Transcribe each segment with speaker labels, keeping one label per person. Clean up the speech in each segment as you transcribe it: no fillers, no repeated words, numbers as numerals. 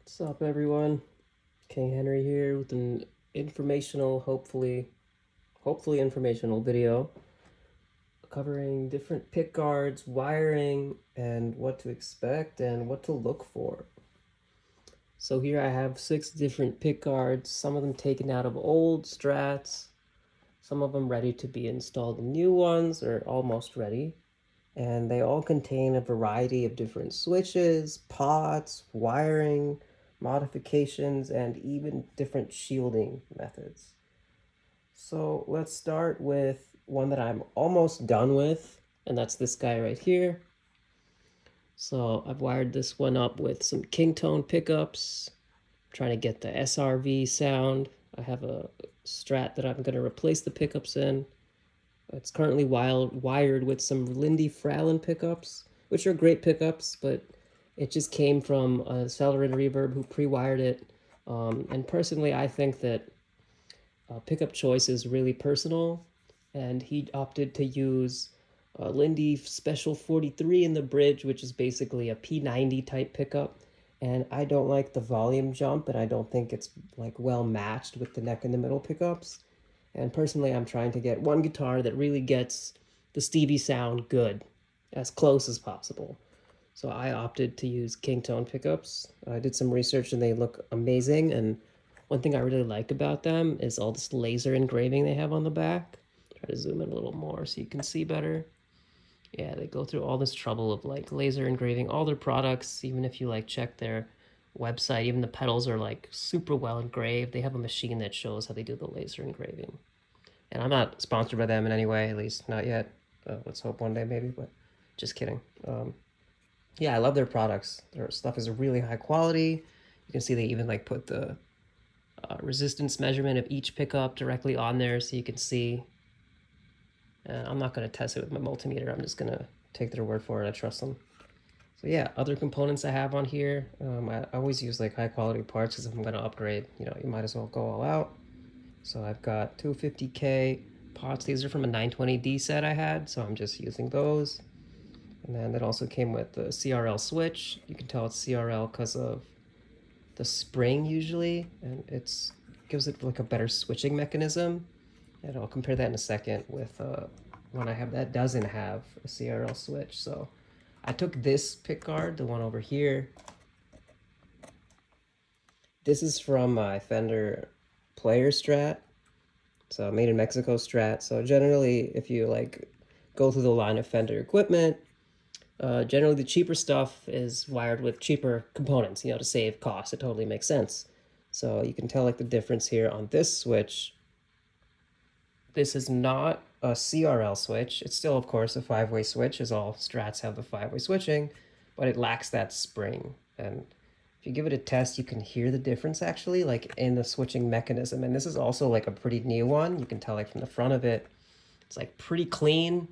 Speaker 1: What's up, everyone? King Henry here with an informational, hopefully informational video covering different pick guards, wiring, and what to expect and what to look for. So here I have 6 different pick guards, some of them taken out of old Strats, some of them ready to be installed in new ones or almost ready. And they all contain a variety of different switches, pots, wiring, modifications, and even different shielding methods. So let's start with one that I'm almost done with, and that's this guy right here. So I've wired this one up with some Kingtone pickups, trying to get the SRV sound. I have a Strat that I'm going to replace the pickups in. It's currently wired with some Lindy Fralin pickups, which are great pickups, but it just came from a seller in Reverb who pre-wired it. And personally, I think that pickup choice is really personal, and he opted to use Lindy Special 43 in the bridge, which is basically a P90 type pickup. And I don't like the volume jump, and I don't think it's like well matched with the neck and the middle pickups. And personally, I'm trying to get one guitar that really gets the Stevie sound good, as close as possible. So I opted to use Kingtone pickups. I did some research and they look amazing. And one thing I really like about them is all this laser engraving they have on the back. Try to zoom in a little more so you can see better. Yeah, they go through all this trouble of like laser engraving all their products, even if you like check their website, even the pedals are like super well engraved. They have a machine that shows how they do the laser engraving. And I'm not sponsored by them in any way, at least not yet. Let's hope one day maybe, but just kidding. Yeah, I love their products. Their stuff is really high quality. You can see they even like put the resistance measurement of each pickup directly on there so you can see. I'm not going to test it with my multimeter. I'm just going to take their word for it. I trust them. So yeah, other components I have on here. I always use like high quality parts because if I'm going to upgrade, you might as well go all out. So I've got 250K pots. These are from a 920D set I had, so I'm just using those. And then it also came with the CRL switch. You can tell it's CRL because of the spring usually, and it's gives it like a better switching mechanism. And I'll compare that in a second with one I have that doesn't have a CRL switch. So I took this pick guard, the one over here. This is from my Fender player Strat. So made in Mexico Strat. So generally, if you like go through the line of Fender equipment, generally the cheaper stuff is wired with cheaper components, to save costs. It totally makes sense. So you can tell like the difference here on this switch. This is not a CRL switch. It's still, of course, a 5-way switch, as all Strats have the 5-way switching, but it lacks that spring. And if you give it a test, you can hear the difference actually, like in the switching mechanism. And this is also like a pretty new one. You can tell like from the front of it, it's like pretty clean.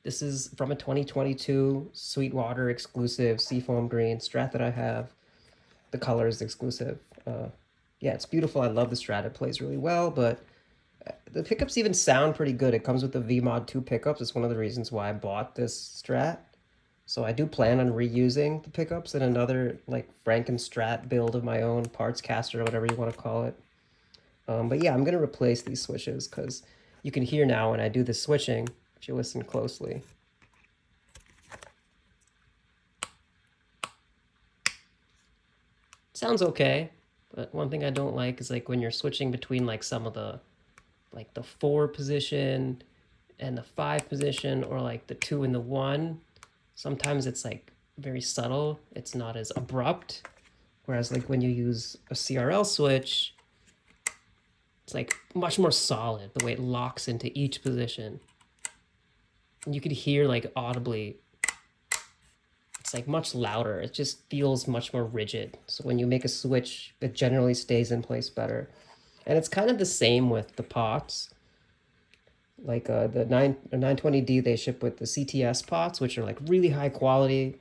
Speaker 1: This is from a 2022 Sweetwater exclusive Seafoam Green Strat that I have. The color is exclusive. Yeah, it's beautiful. I love the Strat. It plays really well, but the pickups even sound pretty good. It comes with the VMod 2 pickups. It's one of the reasons why I bought this Strat. So I do plan on reusing the pickups in another like Frankenstrat build of my own, parts caster or whatever you want to call it. But yeah, I'm going to replace these switches because you can hear now when I do the switching, if you listen closely. Sounds okay, but one thing I don't like is like when you're switching between like some of the like the 4 position and the 5 position or like the 2 and the 1. Sometimes it's like very subtle. It's not as abrupt. Whereas like when you use a CRL switch, it's like much more solid the way it locks into each position. And you could hear like audibly, it's like much louder. It just feels much more rigid. So when you make a switch, it generally stays in place better. And it's kind of the same with the pots. Like the 920D they ship with the CTS pots, which are like really high quality.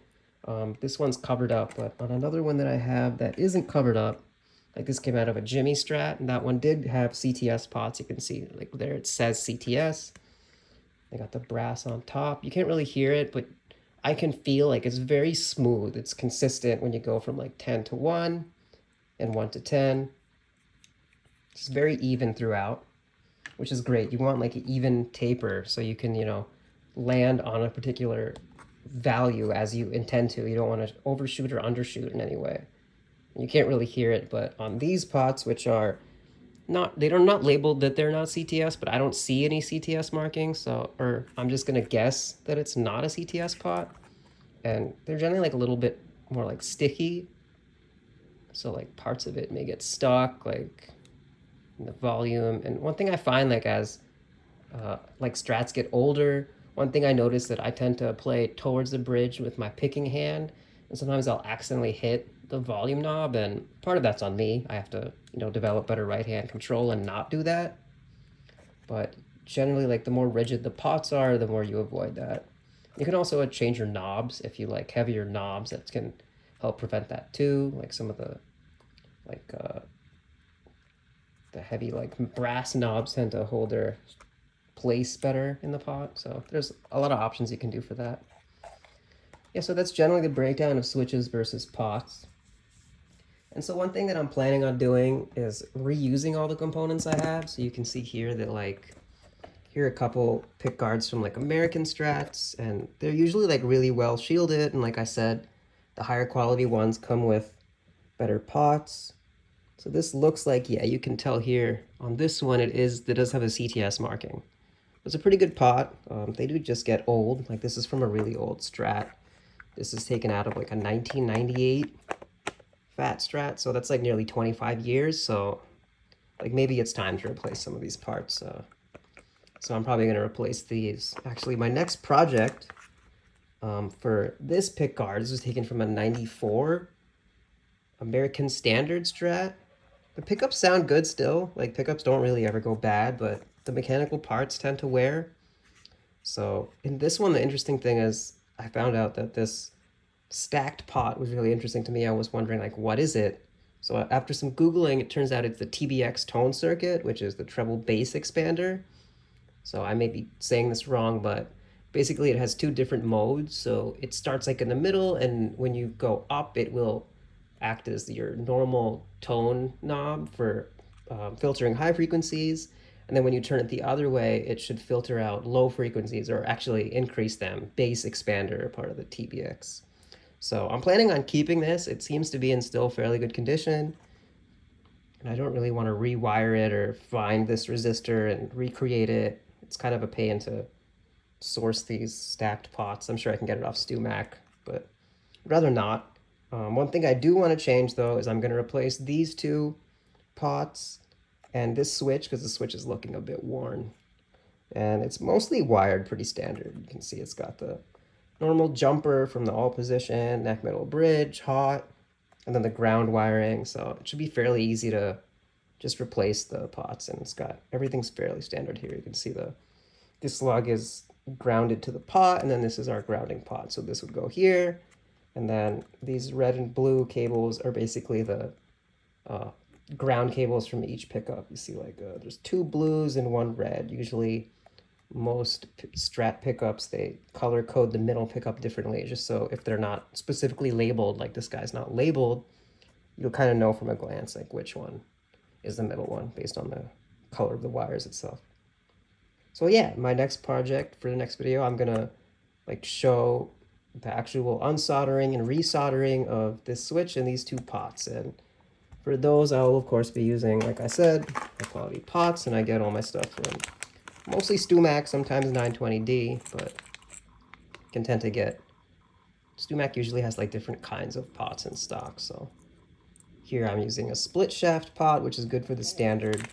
Speaker 1: This one's covered up, but on another one that I have that isn't covered up, like this came out of a Jimmy Strat, and that one did have CTS pots. You can see like there it says CTS. They got the brass on top. You can't really hear it, but I can feel like it's very smooth. It's consistent when you go from like 10 to 1. and 1 to 10. It's very even throughout, which is great. You want like an even taper so you can, you know, land on a particular value as you intend to. You don't want to overshoot or undershoot in any way. You can't really hear it, but on these pots, which are they're not labeled that they're not CTS, but I don't see any CTS markings, so, or I'm just gonna guess that it's not a CTS pot. And they're generally like a little bit more like sticky. So like parts of it may get stuck, like in the volume. And one thing I find, like as like strats get older, one thing I notice that I tend to play towards the bridge with my picking hand, and sometimes I'll accidentally hit the volume knob, and part of that's on me. I have to, you know, develop better right hand control and not do that. But generally, like the more rigid the pots are, the more you avoid that. You can also change your knobs if you like heavier knobs. That can help prevent that too. Like some of like the heavy like brass knobs tend to hold their place better in the pot. So there's a lot of options you can do for that. Yeah, so that's generally the breakdown of switches versus pots. And so one thing that I'm planning on doing is reusing all the components I have. So you can see here that like, here are a couple pick guards from like American Strats, and they're usually like really well shielded. And like I said, the higher quality ones come with better pots. So this looks like, yeah, you can tell here on this one, it does have a CTS marking. It's a pretty good pot. They do just get old. Like this is from a really old Strat. This is taken out of like a 1998 fat Strat. So that's like nearly 25 years. So like maybe it's time to replace some of these parts. So I'm probably going to replace these. Actually, my next project for this pick guard, this was taken from a 94 American Standard Strat. The pickups sound good still. Like pickups don't really ever go bad, but the mechanical parts tend to wear. So in this one, the interesting thing is I found out that this stacked pot was really interesting to me. I was wondering like, what is it? So after some Googling, it turns out it's the TBX tone circuit, which is the treble bass expander. So I may be saying this wrong, but basically it has two different modes. So it starts like in the middle, and when you go up, it will act as your normal tone knob for filtering high frequencies. And then when you turn it the other way, it should filter out low frequencies, or actually increase them. Bass expander, part of the TBX. So I'm planning on keeping this. It seems to be in still fairly good condition. And I don't really want to rewire it or find this resistor and recreate it. It's kind of a pain to source these stacked pots. I'm sure I can get it off StewMac, but I'd rather not. One thing I do want to change though is I'm going to replace these two pots and this switch, because the switch is looking a bit worn. And it's mostly wired pretty standard. You can see it's got the normal jumper from the all position, neck middle bridge, hot, and then the ground wiring. So it should be fairly easy to just replace the pots, and it's got everything's fairly standard here. You can see this lug is grounded to the pot, and then this is our grounding pot. So this would go here, and then these red and blue cables are basically the ground cables from each pickup. You see like there's two blues and one red. Usually most Strat pickups, they color code the middle pickup differently, just so if they're not specifically labeled, like this guy's not labeled, you'll kind of know from a glance like which one is the middle one based on the color of the wires itself. So yeah, my next project for the next video, I'm gonna like show the actual unsoldering and resoldering of this switch and these two pots. And for those, I will of course be using, like I said, high quality pots, and I get all my stuff from mostly StewMac, sometimes 920D, but can tend to get, StewMac usually has like different kinds of pots in stock. So here I'm using a split shaft pot, which is good for the standard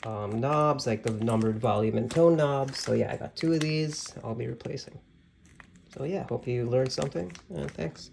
Speaker 1: knobs, like the numbered volume and tone knobs. So yeah, I got two of these I'll be replacing. So yeah, hope you learned something, and thanks.